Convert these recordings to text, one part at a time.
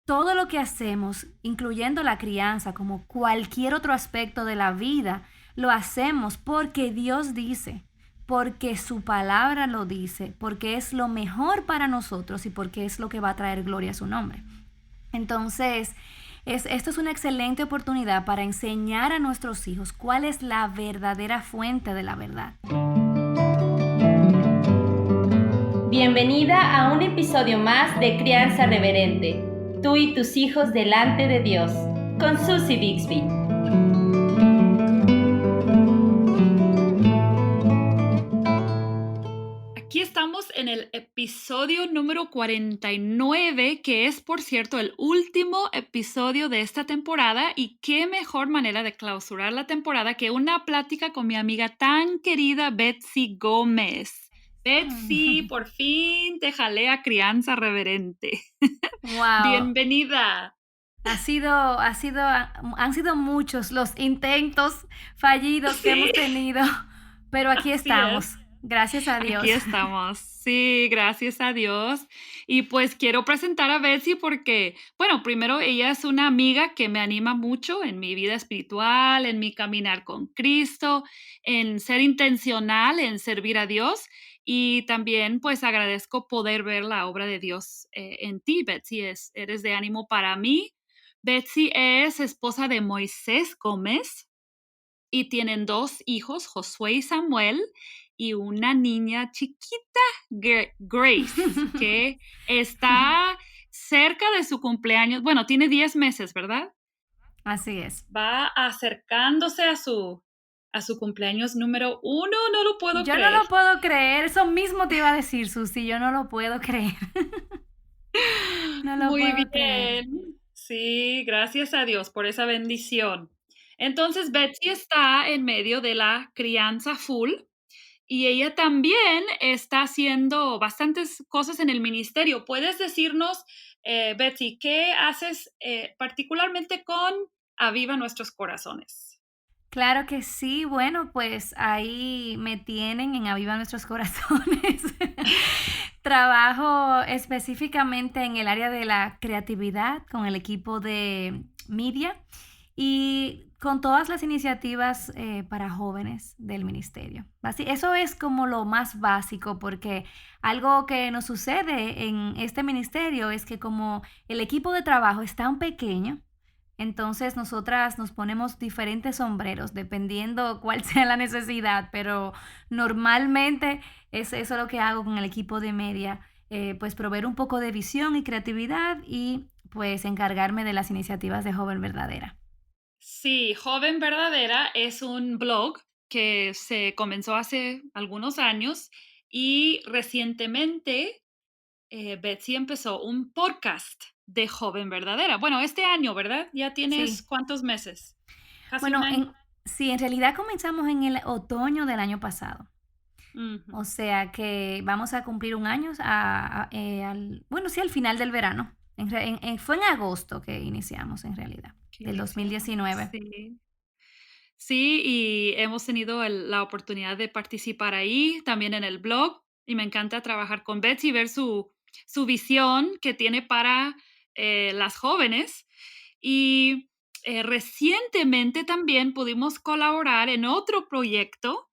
todo lo que hacemos, incluyendo la crianza, como cualquier otro aspecto de la vida, lo hacemos porque Dios dice, porque su palabra lo dice, porque es lo mejor para nosotros y porque es lo que va a traer gloria a su nombre. Entonces, esto es una excelente oportunidad para enseñar a nuestros hijos cuál es la verdadera fuente de la verdad. Bienvenida a un episodio más de Crianza Reverente, tú y tus hijos delante de Dios, con Susie Bixby. Aquí estamos en el episodio número 49, que es, por cierto, el último episodio de esta temporada, y qué mejor manera de clausurar la temporada que una plática con mi amiga tan querida Betsy Gómez. Betsy, por fin te jalé a Crianza Reverente. Wow. Bienvenida. Han sido muchos los intentos fallidos que hemos tenido, pero aquí Así estamos. es. Gracias a Dios. Aquí estamos, sí, gracias a Dios. Y pues quiero presentar a Betsy porque, bueno, primero ella es una amiga que me anima mucho en mi vida espiritual, en mi caminar con Cristo, en ser intencional, en servir a Dios. Y también pues agradezco poder ver la obra de Dios en ti, Betsy. Eres de ánimo para mí. Betsy es esposa de Moisés Gómez y tienen 2 hijos, Josué y Samuel, y una niña chiquita, Grace, que está cerca de su cumpleaños. Bueno, tiene 10 meses, ¿verdad? Así es. Va acercándose a su cumpleaños número 1, no lo puedo Yo no creer. lo puedo creer. Eso mismo te iba a decir, Susi. Yo no lo puedo creer. No lo Muy puedo creer. bien. Sí, gracias a Dios por esa bendición. Entonces, Betsy está en medio de la crianza full. Y ella también está haciendo bastantes cosas en el ministerio. ¿Puedes decirnos, Betsy, qué haces particularmente con Aviva Nuestros Corazones? Claro que sí. Bueno, pues ahí me tienen en Aviva Nuestros Corazones. Trabajo específicamente en el área de la creatividad con el equipo de media y con todas las iniciativas para jóvenes del ministerio. Eso es como lo más básico, porque algo que nos sucede en este ministerio es que como el equipo de trabajo es tan pequeño, entonces nosotras nos ponemos diferentes sombreros dependiendo cuál sea la necesidad, pero normalmente es eso lo que hago con el equipo de media, pues proveer un poco de visión y creatividad y pues encargarme de las iniciativas de Joven Verdadera. Sí, Joven Verdadera es un blog que se comenzó hace algunos años y recientemente Betsy empezó un podcast de Joven Verdadera. Bueno, este año, ¿verdad? Ya tienes Sí, ¿cuántos meses? Casi un bueno, año. sí, en realidad comenzamos en el otoño del año pasado. Ujú. O sea que vamos a cumplir un año, bueno, sí, al final del verano. Fue en agosto que iniciamos en realidad, Que del iniciaron. 2019. Sí. Sí, y hemos tenido la oportunidad de participar ahí, también en el blog, y me encanta trabajar con Betsy y ver su visión que tiene para las jóvenes. Y recientemente también pudimos colaborar en otro proyecto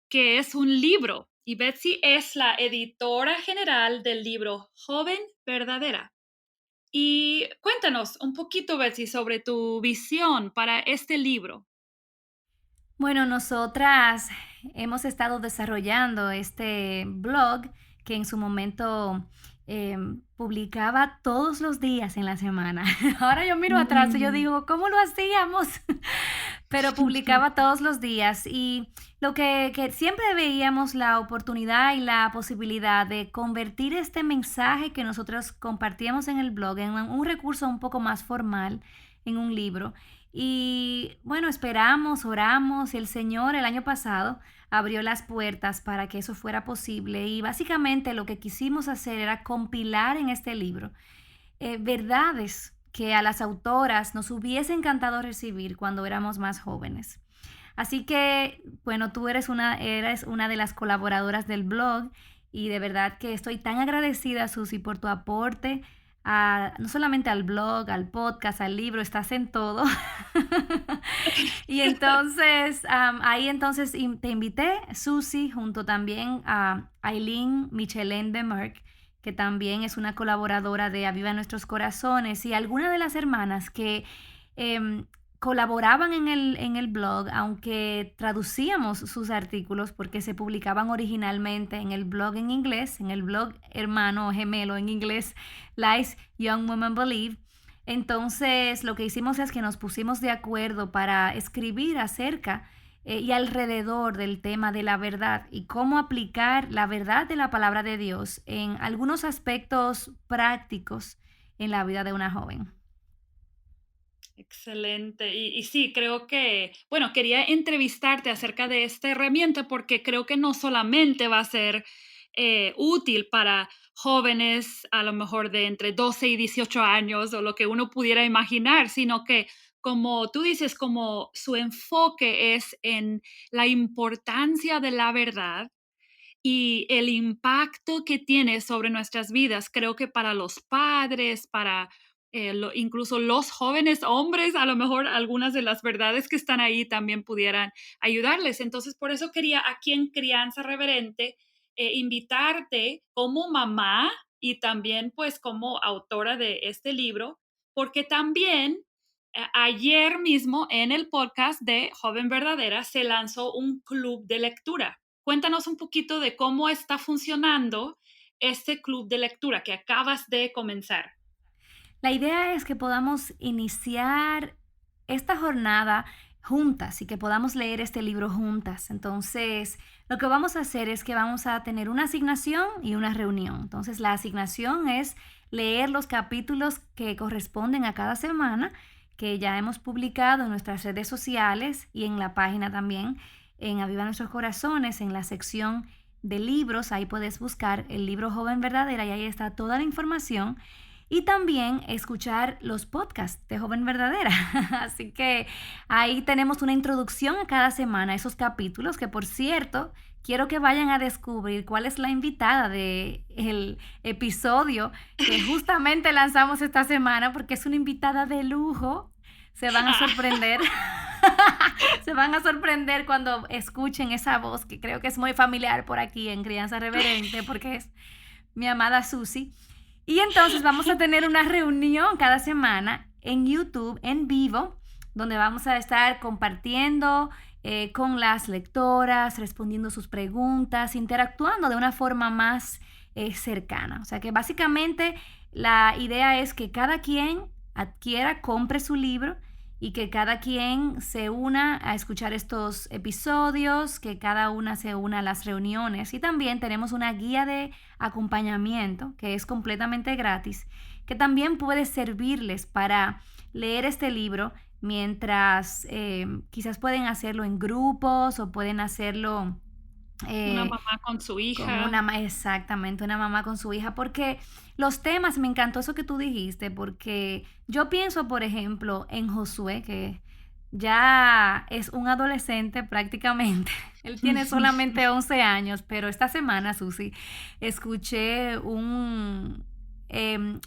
que es un libro, y Betsy es la editora general del libro Joven Verdadera. Y cuéntanos un poquito, Betsy, sobre tu visión para este libro. Bueno, nosotras hemos estado desarrollando este blog que en su momento publicaba todos los días en la semana. Ahora yo miro atrás y yo Mm. digo, ¿cómo lo hacíamos? Pero publicaba todos los días y lo que siempre veíamos la oportunidad y la posibilidad de convertir este mensaje que nosotros compartíamos en el blog en un recurso un poco más formal, en un libro. Y bueno, esperamos, oramos y el Señor el año pasado abrió las puertas para que eso fuera posible y básicamente lo que quisimos hacer era compilar en este libro verdades que a las autoras nos hubiese encantado recibir cuando éramos más jóvenes. Así que, bueno, tú eres una de las colaboradoras del blog y de verdad que estoy tan agradecida, Susi, por tu aporte no solamente al blog, al podcast, al libro, estás en todo. Y entonces, ahí entonces te invité, Susi, junto también a Aileen Michelén de Merck, que también es una colaboradora de Aviva Nuestros Corazones, y algunas de las hermanas que em, colaboraban en el blog, aunque traducíamos sus artículos porque se publicaban originalmente en el blog en inglés, en el blog hermano o gemelo en inglés, Lies Young Women Believe. Entonces, lo que hicimos es que nos pusimos de acuerdo para escribir acerca y alrededor del tema de la verdad y cómo aplicar la verdad de la palabra de Dios en algunos aspectos prácticos en la vida de una joven. Excelente. Y sí, creo que, bueno, quería entrevistarte acerca de esta herramienta porque creo que no solamente va a ser útil para jóvenes a lo mejor de entre 12 y 18 años o lo que uno pudiera imaginar, sino que como tú dices, como su enfoque es en la importancia de la verdad y el impacto que tiene sobre nuestras vidas, creo que para los padres, para incluso los jóvenes hombres, a lo mejor algunas de las verdades que están ahí también pudieran ayudarles. Entonces, por eso quería aquí en Crianza Reverente invitarte como mamá y también pues como autora de este libro, porque también ayer mismo en el podcast de Joven Verdadera se lanzó un club de lectura. Cuéntanos un poquito de cómo está funcionando este club de lectura que acabas de comenzar. La idea es que podamos iniciar esta jornada juntas y que podamos leer este libro juntas. Entonces, lo que vamos a hacer es que vamos a tener una asignación y una reunión. Entonces, la asignación es leer los capítulos que corresponden a cada semana, que ya hemos publicado en nuestras redes sociales y en la página también, en Aviva Nuestros Corazones, en la sección de libros. Ahí puedes buscar el libro Joven Verdadera y ahí está toda la información. Y también escuchar los podcasts de Joven Verdadera. Así que ahí tenemos una introducción a cada semana, esos capítulos, que por cierto, quiero que vayan a descubrir cuál es la invitada del episodio que justamente lanzamos esta semana, porque es una invitada de lujo. Se van a sorprender. Se van a sorprender cuando escuchen esa voz, que creo que es muy familiar por aquí en Crianza Reverente, porque es mi amada Susi. Y entonces vamos a tener una reunión cada semana en YouTube, en vivo, donde vamos a estar compartiendo con las lectoras, respondiendo sus preguntas, interactuando de una forma más cercana. O sea que básicamente la idea es que cada quien adquiera, compre su libro y que cada quien se una a escuchar estos episodios, que cada una se una a las reuniones. Y también tenemos una guía de acompañamiento que es completamente gratis, que también puede servirles para leer este libro mientras quizás pueden hacerlo en grupos o pueden hacerlo Una eh, mamá con su con hija. exactamente, una mamá con su hija, porque los temas, me encantó eso que tú dijiste, porque yo pienso, por ejemplo, en Josué, que ya es un adolescente prácticamente. Él tiene solamente 11 años, pero esta semana, Susi, escuché em,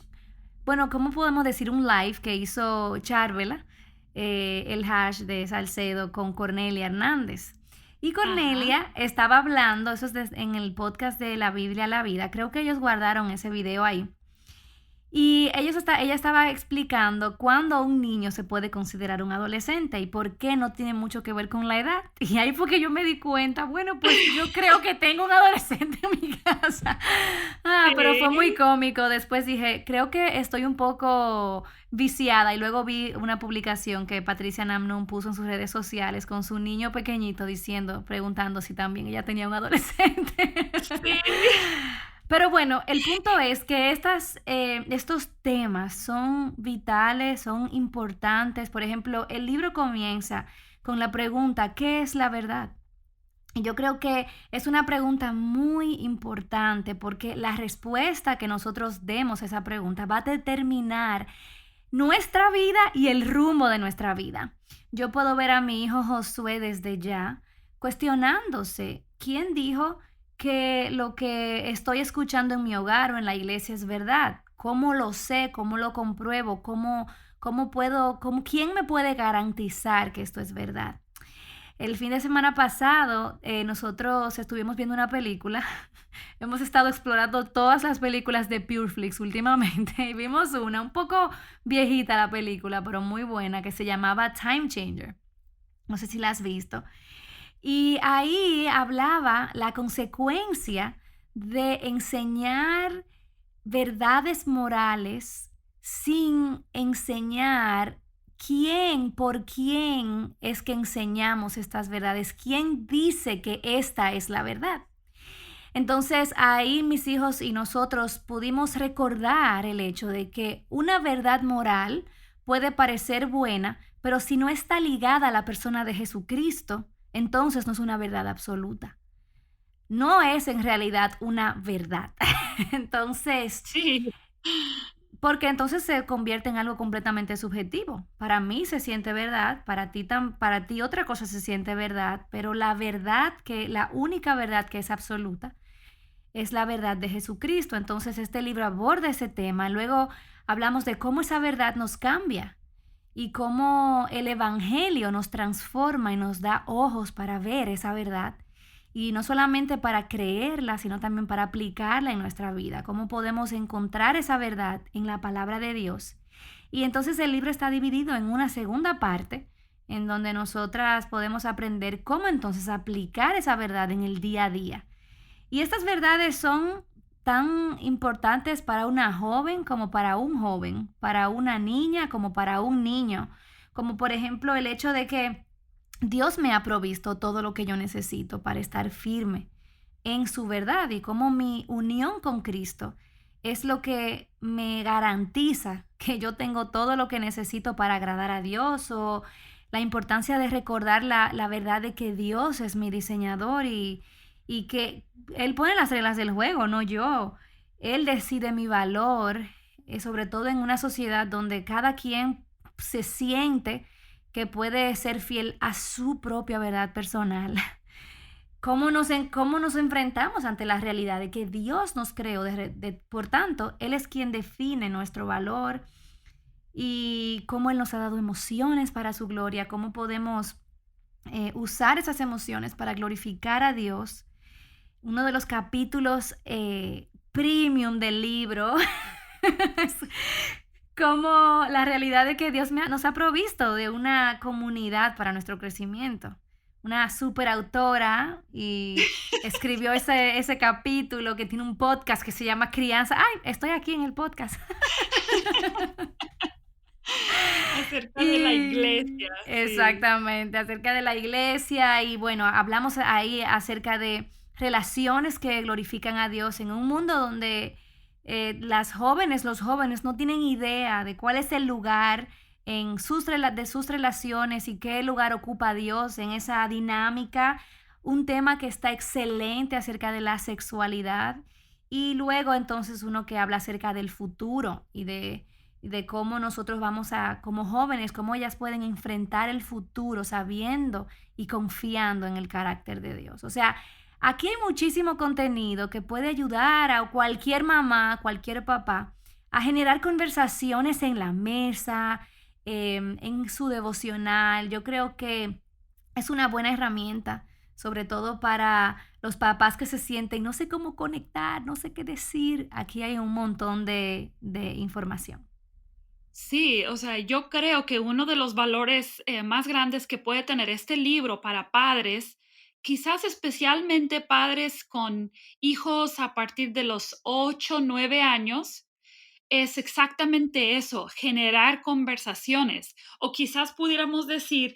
bueno, ¿cómo podemos decir? Un live que hizo Charvela, el hash de Salcedo con Cornelia Hernández. Y Ajá. Cornelia estaba hablando, eso es en el podcast de La Biblia a la Vida, creo que ellos guardaron ese video ahí. Y ella estaba explicando cuándo un niño se puede considerar un adolescente y por qué no tiene mucho que ver con la edad. Y ahí fue que yo me di cuenta, bueno, pues yo creo que tengo un adolescente en mi casa. Pero fue muy Sí. cómico. Después dije, creo que estoy un poco viciada. Y luego vi una publicación que Patricia Namnum puso en sus redes sociales con su niño pequeñito diciendo, preguntando si también ella tenía un adolescente. Sí. Pero bueno, el punto es que estos temas son vitales, son importantes. Por ejemplo, el libro comienza con la pregunta, ¿qué es la verdad? Y yo creo que es una pregunta muy importante porque la respuesta que nosotros demos a esa pregunta va a determinar nuestra vida y el rumbo de nuestra vida. Yo puedo ver a mi hijo Josué desde ya cuestionándose, ¿quién dijo que lo que estoy escuchando en mi hogar o en la iglesia es verdad? ¿Cómo lo sé? ¿Cómo lo compruebo? ¿Quién me puede garantizar que esto es verdad? El fin de semana pasado, nosotros estuvimos viendo una película. Hemos estado explorando todas las películas de Pureflix últimamente y vimos una un poco viejita la película, pero muy buena, que se llamaba Time Changer. No sé si la has visto. Y ahí hablaba la consecuencia de enseñar verdades morales sin enseñar por quién es que enseñamos estas verdades, quién dice que esta es la verdad. Entonces ahí mis hijos y nosotros pudimos recordar el hecho de que una verdad moral puede parecer buena, pero si no está ligada a la persona de Jesucristo, entonces no es una verdad absoluta. No es en realidad una verdad. Entonces, Sí, porque entonces se convierte en algo completamente subjetivo. Para mí se siente verdad, para ti otra cosa se siente verdad, pero la única verdad que es absoluta es la verdad de Jesucristo. Entonces este libro aborda ese tema. Luego hablamos de cómo esa verdad nos cambia y cómo el Evangelio nos transforma y nos da ojos para ver esa verdad. Y no solamente para creerla, sino también para aplicarla en nuestra vida. Cómo podemos encontrar esa verdad en la palabra de Dios. Y entonces el libro está dividido en una segunda parte, en donde nosotras podemos aprender cómo entonces aplicar esa verdad en el día a día. Y estas verdades son tan importantes para una joven como para un joven, para una niña como para un niño, como por ejemplo el hecho de que Dios me ha provisto todo lo que yo necesito para estar firme en su verdad y como mi unión con Cristo es lo que me garantiza que yo tengo todo lo que necesito para agradar a Dios, o la importancia de recordar la verdad de que Dios es mi diseñador y que Él pone las reglas del juego, no yo. Él decide mi valor, sobre todo en una sociedad donde cada quien se siente que puede ser fiel a su propia verdad personal. ¿Cómo nos enfrentamos ante la realidad de que Dios nos creó? Por tanto, Él es quien define nuestro valor y cómo Él nos ha dado emociones para su gloria, cómo podemos usar esas emociones para glorificar a Dios. Uno de los capítulos premium del libro es como la realidad de que nos ha provisto de una comunidad para nuestro crecimiento. Una super autora y escribió ese capítulo que tiene un podcast que se llama Crianza. ¡Ay! Estoy aquí en el podcast. acerca de la iglesia, Y sí. exactamente, acerca de la iglesia y bueno, hablamos ahí acerca de relaciones que glorifican a Dios en un mundo donde los jóvenes no tienen idea de cuál es el lugar de sus relaciones y qué lugar ocupa Dios en esa dinámica. Un tema que está excelente acerca de la sexualidad y luego entonces uno que habla acerca del futuro y de cómo nosotros como jóvenes, cómo ellas pueden enfrentar el futuro sabiendo y confiando en el carácter de Dios. O sea, aquí hay muchísimo contenido que puede ayudar a cualquier mamá, cualquier papá, a generar conversaciones en la mesa, en su devocional. Yo creo que es una buena herramienta, sobre todo para los papás que se sienten, no sé cómo conectar, no sé qué decir. Aquí hay un montón de información. Sí, o sea, yo creo que uno de los valores más grandes que puede tener este libro para padres, quizás especialmente padres con hijos a partir de los 8, 9 años, es exactamente eso, generar conversaciones. O quizás pudiéramos decir,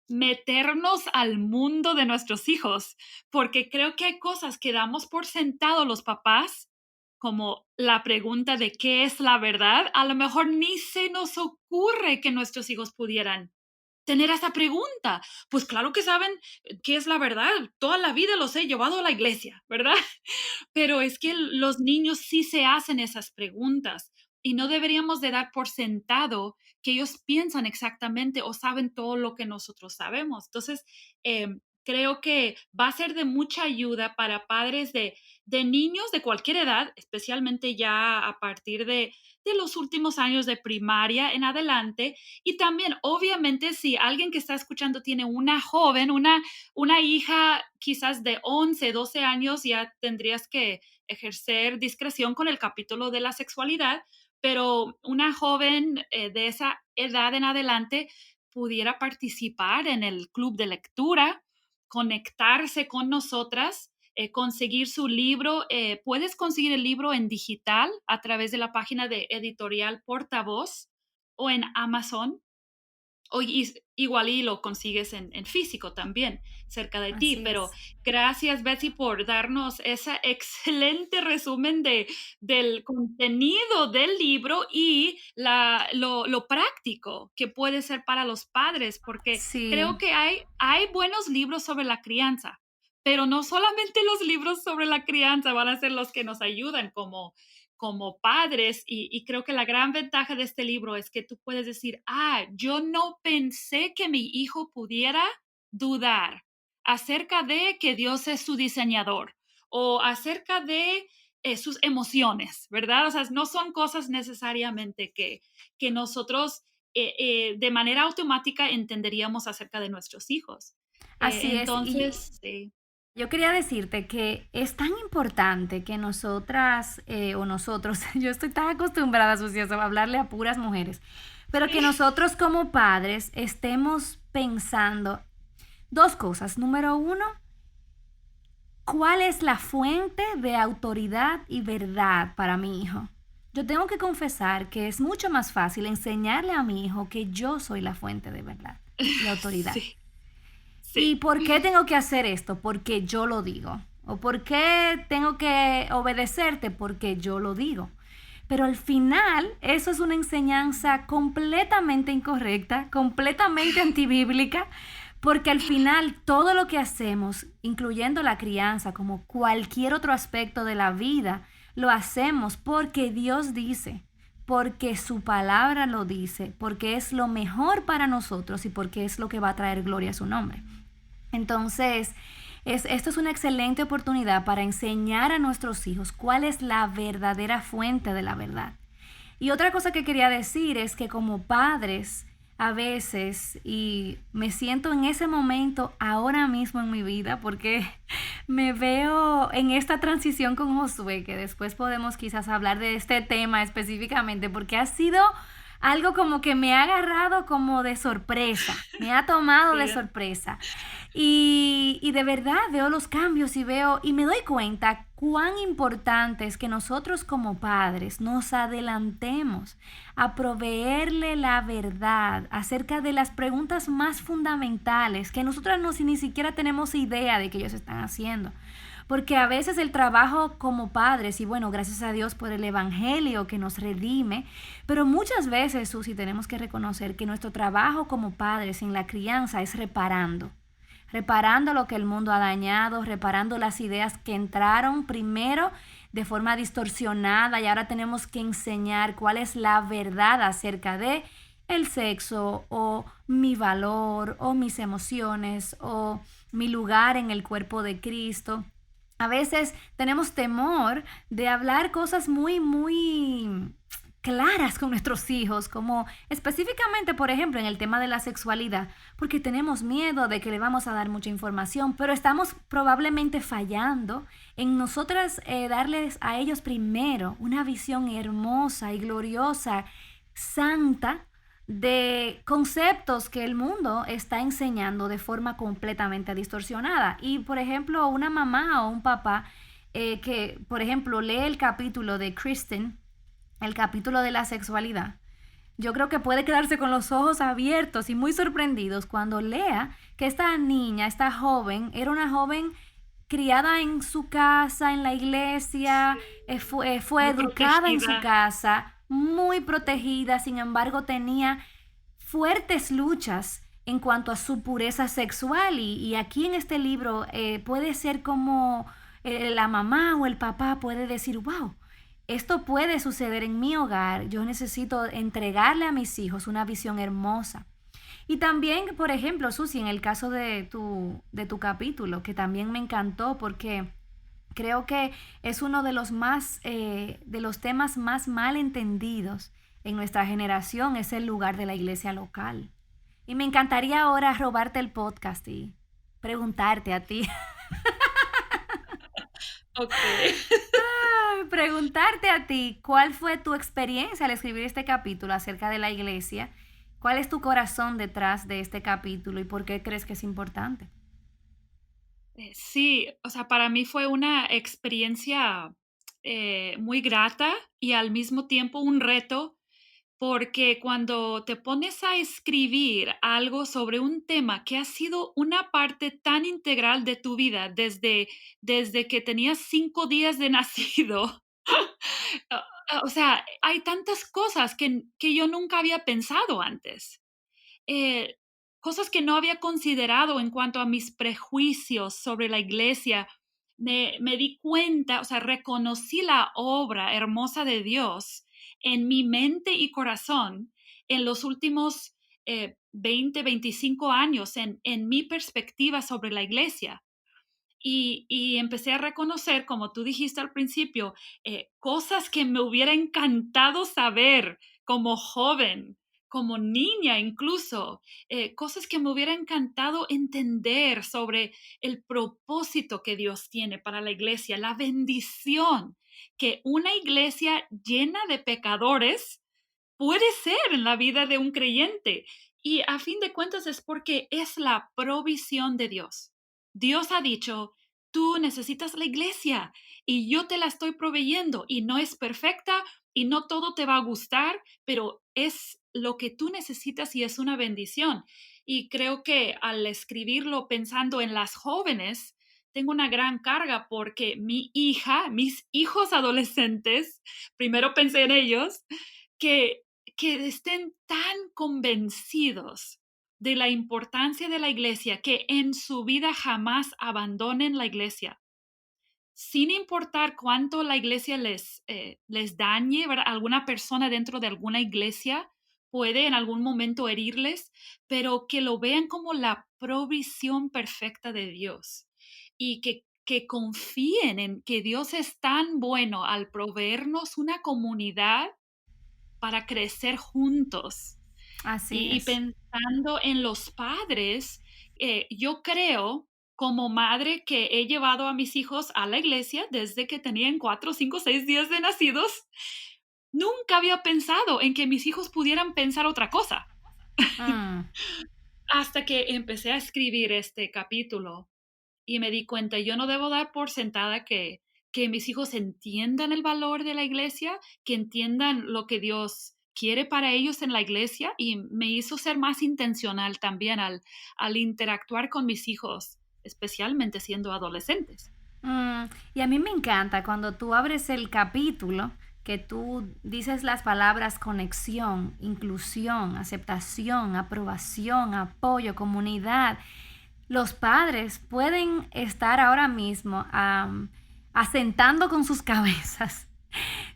meternos al mundo de nuestros hijos, porque creo que hay cosas que damos por sentado los papás, como la pregunta de qué es la verdad, a lo mejor ni se nos ocurre que nuestros hijos pudieran tener esa pregunta. Pues claro que saben qué es la verdad, toda la vida los he llevado a la iglesia, ¿verdad? Pero es que los niños sí se hacen esas preguntas y no deberíamos de dar por sentado que ellos piensan exactamente o saben todo lo que nosotros sabemos. Entonces, creo que va a ser de mucha ayuda para padres de niños de cualquier edad, especialmente ya a partir de los últimos años de primaria en adelante. Y también, obviamente, si alguien que está escuchando tiene una joven, una hija quizás de 11, 12 años, ya tendrías que ejercer discreción con el capítulo de la sexualidad, pero una joven de esa edad en adelante pudiera participar en el club de lectura, conectarse con nosotras, conseguir su libro. Puedes conseguir el libro en digital a través de la página de Editorial Portavoz o en Amazon. O igual y lo consigues en físico también, cerca de ti. Así Pero es. gracias, Betsy, por darnos ese excelente resumen del contenido del libro y lo práctico que puede ser para los padres, porque Sí. creo que hay buenos libros sobre la crianza, pero no solamente los libros sobre la crianza van a ser los que nos ayudan como padres, y creo que la gran ventaja de este libro es que tú puedes decir, yo no pensé que mi hijo pudiera dudar acerca de que Dios es su diseñador o acerca de sus emociones, ¿verdad? O sea, no son cosas necesariamente que nosotros de manera automática entenderíamos acerca de nuestros hijos. Así es. Y Entonces, sí. yo quería decirte que es tan importante que nosotras o nosotros, yo estoy tan acostumbrada, Sucia, a hablarle a puras mujeres, pero que nosotros como padres estemos pensando dos cosas. Número uno, ¿cuál es la fuente de autoridad y verdad para mi hijo? Yo tengo que confesar que es mucho más fácil enseñarle a mi hijo que yo soy la fuente de verdad y autoridad. Sí, ¿Y sí, por qué tengo que hacer esto? Porque yo lo digo. ¿O por qué tengo que obedecerte? Porque yo lo digo. Pero al final, eso es una enseñanza completamente incorrecta, completamente antibíblica, porque al final todo lo que hacemos, incluyendo la crianza, como cualquier otro aspecto de la vida, lo hacemos porque Dios dice, porque su palabra lo dice, porque es lo mejor para nosotros y porque es lo que va a traer gloria a su nombre. Entonces, esto es una excelente oportunidad para enseñar a nuestros hijos cuál es la verdadera fuente de la verdad. Y otra cosa que quería decir es que como padres, a veces, y me siento en ese momento ahora mismo en mi vida, porque me veo en esta transición con Josué, que después podemos quizás hablar de este tema específicamente, porque ha sido algo como que me ha agarrado como de sorpresa, me ha tomado de sí. sorpresa. Y de verdad veo los cambios y veo y me doy cuenta cuán importante es que nosotros como padres nos adelantemos a proveerle la verdad acerca de las preguntas más fundamentales que nosotras no, si ni siquiera tenemos idea de que ellos están haciendo. Porque a veces el trabajo como padres, y bueno, gracias a Dios por el Evangelio que nos redime, pero muchas veces, Susi, tenemos que reconocer que nuestro trabajo como padres en la crianza es reparando lo que el mundo ha dañado, reparando las ideas que entraron primero de forma distorsionada y ahora tenemos que enseñar cuál es la verdad acerca de el sexo o mi valor o mis emociones o mi lugar en el cuerpo de Cristo. A veces tenemos temor de hablar cosas muy claras con nuestros hijos, como específicamente, por ejemplo, en el tema de la sexualidad, porque tenemos miedo de que le vamos a dar mucha información, pero estamos probablemente fallando en nosotras darles a ellos primero una visión hermosa y gloriosa, santa, de conceptos que el mundo está enseñando de forma completamente distorsionada. Y, por ejemplo, una mamá o un papá que, por ejemplo, lee el capítulo de Kristen, el capítulo de la sexualidad, yo creo que puede quedarse con los ojos abiertos y muy sorprendidos cuando lea que esta niña, esta joven, era una joven criada en su casa, en la iglesia, fue Muy educada en su protegida. casa, muy protegida, sin embargo tenía fuertes luchas en cuanto a su pureza sexual y aquí en este libro puede ser como la mamá o el papá puede decir, wow, esto puede suceder en mi hogar, yo necesito entregarle a mis hijos una visión hermosa. Y también, por ejemplo, Susi, en el caso de tu capítulo, que también me encantó porque creo que es uno de los temas más mal entendidos en nuestra generación, es el lugar de la iglesia local. Y me encantaría ahora robarte el podcast y preguntarte a ti, Ok. preguntarte a ti, ¿cuál fue tu experiencia al escribir este capítulo acerca de la iglesia? ¿Cuál es tu corazón detrás de este capítulo y por qué crees que es importante? Sí, o sea, para mí fue una experiencia muy grata y al mismo tiempo un reto, porque cuando te pones a escribir algo sobre un tema que ha sido una parte tan integral de tu vida desde que tenías 5 días de nacido, o sea, hay tantas cosas que yo nunca había pensado antes. eh, Cosas que no había considerado en cuanto a mis prejuicios sobre la iglesia. Me di cuenta, o sea, reconocí la obra hermosa de Dios en mi mente y corazón en los últimos 20, 25 años en mi perspectiva sobre la iglesia. Y empecé a reconocer, como tú dijiste al principio, cosas que me hubiera encantado saber como joven, como niña incluso, cosas que me hubiera encantado entender sobre el propósito que Dios tiene para la iglesia, la bendición que una iglesia llena de pecadores puede ser en la vida de un creyente. Y a fin de cuentas es porque es la provisión de Dios. Dios ha dicho, tú necesitas la iglesia y yo te la estoy proveyendo y no es perfecta y no todo te va a gustar, pero es lo que tú necesitas y es una bendición. Y creo que al escribirlo pensando en las jóvenes, tengo una gran carga porque mis hijos adolescentes, primero pensé en ellos, que estén tan convencidos de la importancia de la iglesia que en su vida jamás abandonen la iglesia, sin importar cuánto la iglesia les dañe, ¿verdad? Alguna persona dentro de alguna iglesia puede en algún momento herirles, pero que lo vean como la provisión perfecta de Dios y que confíen en que Dios es tan bueno al proveernos una comunidad para crecer juntos. Así Y es. pensando en los padres, yo creo como madre que he llevado a mis hijos a la iglesia desde que tenían 4, 5, 6 días de nacidos. Nunca había pensado en que mis hijos pudieran pensar otra cosa Mm. hasta que empecé a escribir este capítulo y me di cuenta, yo no debo dar por sentada que mis hijos entiendan el valor de la iglesia, que entiendan lo que Dios quiere para ellos en la iglesia y me hizo ser más intencional también al interactuar con mis hijos, especialmente siendo adolescentes. Y a mí me encanta cuando tú abres el capítulo, que tú dices las palabras conexión, inclusión, aceptación, aprobación, apoyo, comunidad. Los padres pueden estar ahora mismo asentando con sus cabezas.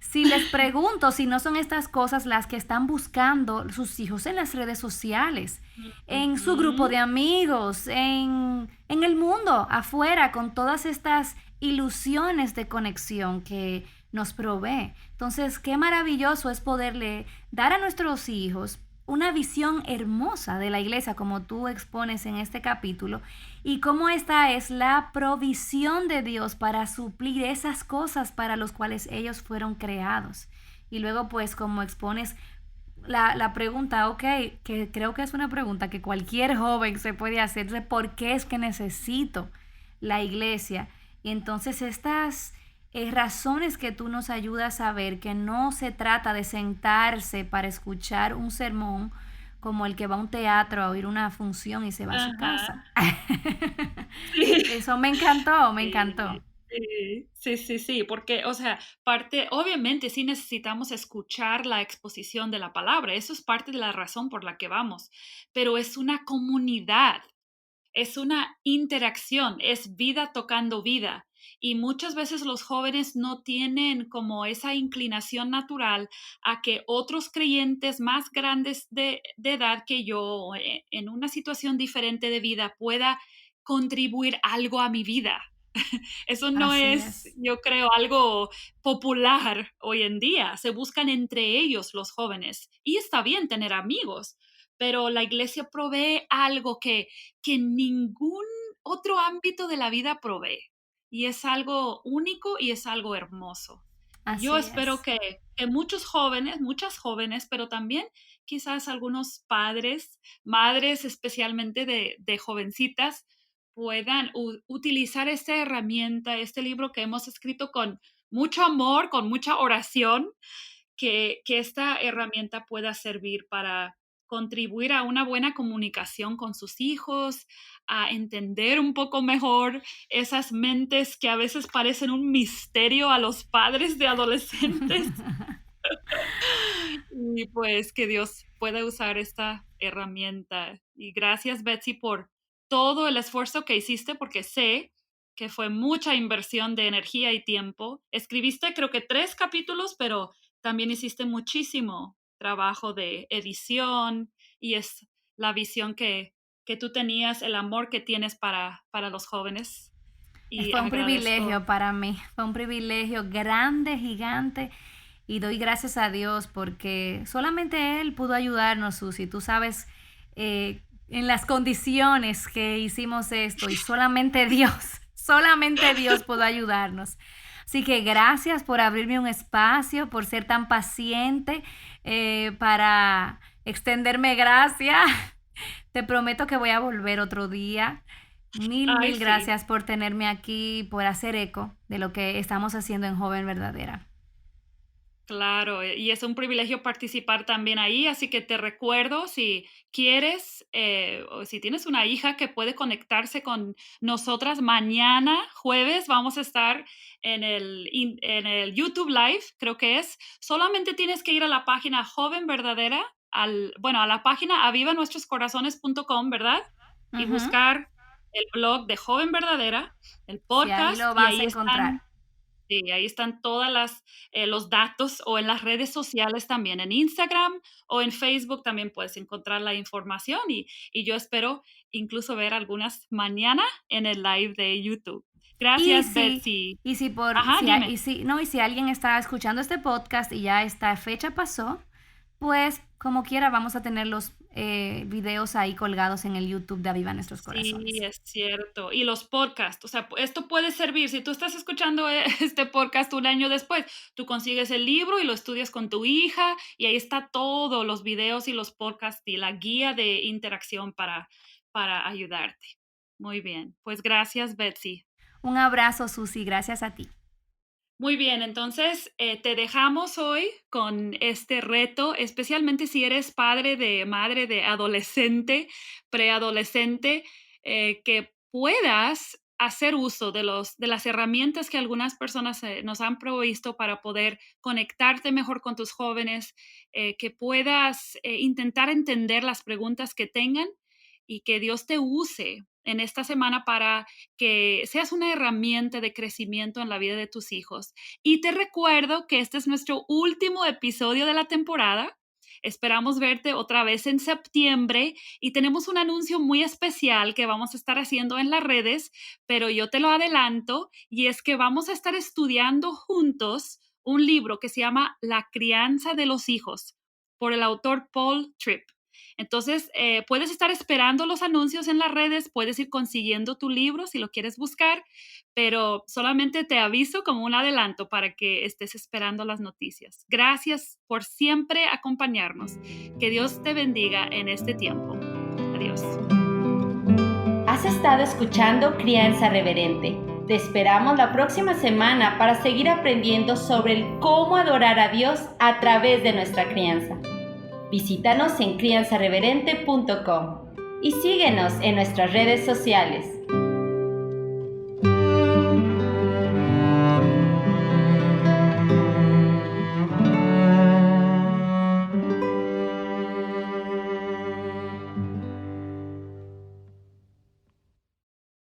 Si les pregunto si no son estas cosas las que están buscando sus hijos en las redes sociales, en su grupo Ujú. de amigos, en el mundo afuera, con todas estas ilusiones de conexión que nos provee. Entonces, qué maravilloso es poderle dar a nuestros hijos una visión hermosa de la iglesia, como tú expones en este capítulo, y cómo esta es la provisión de Dios para suplir esas cosas para las cuales ellos fueron creados. Y luego, pues, como expones la pregunta, ok, que creo que es una pregunta que cualquier joven se puede hacer, de por qué es que necesito la iglesia. Y entonces estas razones que tú nos ayudas a ver, que no se trata de sentarse para escuchar un sermón como el que va a un teatro a oír una función y se va a su casa. Ajá. Sí. Eso me encantó, me encantó. Sí, sí, sí, sí, sí, porque, o sea, parte, obviamente sí necesitamos escuchar la exposición de la palabra, eso es parte de la razón por la que vamos, pero es una comunidad, es una interacción, es vida tocando vida. y muchas veces los jóvenes no tienen como esa inclinación natural a que otros creyentes más grandes de edad que yo, en una situación diferente de vida, pueda contribuir algo a mi vida. Eso no Así es, es. yo creo, algo popular hoy en día. Se buscan entre ellos los jóvenes y está bien tener amigos, pero la iglesia provee algo que ningún otro ámbito de la vida provee. Y es algo único y es algo hermoso. Y yo Así espero es. que muchos jóvenes, muchas jóvenes, pero también quizás algunos padres, madres especialmente de jovencitas, puedan utilizar esta herramienta, este libro que hemos escrito con mucho amor, con mucha oración, que esta herramienta pueda servir para contribuir a una buena comunicación con sus hijos, a entender un poco mejor esas mentes que a veces parecen un misterio a los padres de adolescentes. Y pues que Dios pueda usar esta herramienta. Y gracias, Betsy, por todo el esfuerzo que hiciste, porque sé que fue mucha inversión de energía y tiempo. Escribiste creo que 3 capítulos, pero también hiciste muchísimo trabajo de edición y es la visión que tú tenías, el amor que tienes para los jóvenes. Y Fue un agradezco. privilegio para mí, fue un privilegio grande, gigante, y doy gracias a Dios porque solamente Él pudo ayudarnos, Susi. Tú sabes, en las condiciones que hicimos esto, y solamente Dios, solamente Dios pudo ayudarnos. Así que gracias por abrirme un espacio, por ser tan paciente, para extenderme gracias. Te prometo que voy a volver otro día. Mil, Ay, mil sí. gracias por tenerme aquí, por hacer eco de lo que estamos haciendo en Joven Verdadera. Claro, y es un privilegio participar también ahí, así que te recuerdo si quieres o si tienes una hija que puede conectarse con nosotras mañana, jueves, vamos a estar en el YouTube Live, creo que es. Solamente tienes que ir a la página Joven Verdadera, bueno, a la página avivanuestroscorazones.com, ¿verdad? Y Ujú. buscar el blog de Joven Verdadera, el Sí, ahí podcast, lo y vas a ahí encontrar. están. Sí, ahí están todas los datos o en las redes sociales también, en Instagram o en Facebook también puedes encontrar la información y yo espero incluso ver algunas mañana en el live de YouTube. Y Gracias, si, Betsy. y si por, Ajá, si, dime. y si, no, y si alguien está escuchando este podcast y ya esta fecha pasó, pues como quiera vamos a tener los videos ahí colgados en el YouTube de Aviva Nuestros Sí, Corazones. es cierto. Y los podcasts, o sea, esto puede servir. Si tú estás escuchando este podcast un año después, tú consigues el libro y lo estudias con tu hija y ahí está todo, los videos y los podcasts y la guía de interacción para ayudarte. Muy bien. Pues gracias, Betsy. Un abrazo, Susi, gracias a ti. Muy bien, entonces te dejamos hoy con este reto, especialmente si eres padre de madre de adolescente, preadolescente, que puedas hacer uso de las herramientas que algunas personas nos han provisto para poder conectarte mejor con tus jóvenes, que puedas intentar entender las preguntas que tengan y que Dios te use en esta semana para que seas una herramienta de crecimiento en la vida de tus hijos. Y te recuerdo que este es nuestro último episodio de la temporada. Esperamos verte otra vez en septiembre y tenemos un anuncio muy especial que vamos a estar haciendo en las redes, pero yo te lo adelanto y es que vamos a estar estudiando juntos un libro que se llama La crianza de los hijos por el autor Paul Tripp. Entonces, puedes estar esperando los anuncios en las redes, puedes ir consiguiendo tu libro si lo quieres buscar, pero solamente te aviso como un adelanto para que estés esperando las noticias. Gracias por siempre acompañarnos. Que Dios te bendiga en este tiempo. Adiós. Has estado escuchando Crianza Reverente. Te esperamos la próxima semana para seguir aprendiendo sobre el cómo adorar a Dios a través de nuestra crianza. Visítanos en crianzareverente.com y síguenos en nuestras redes sociales.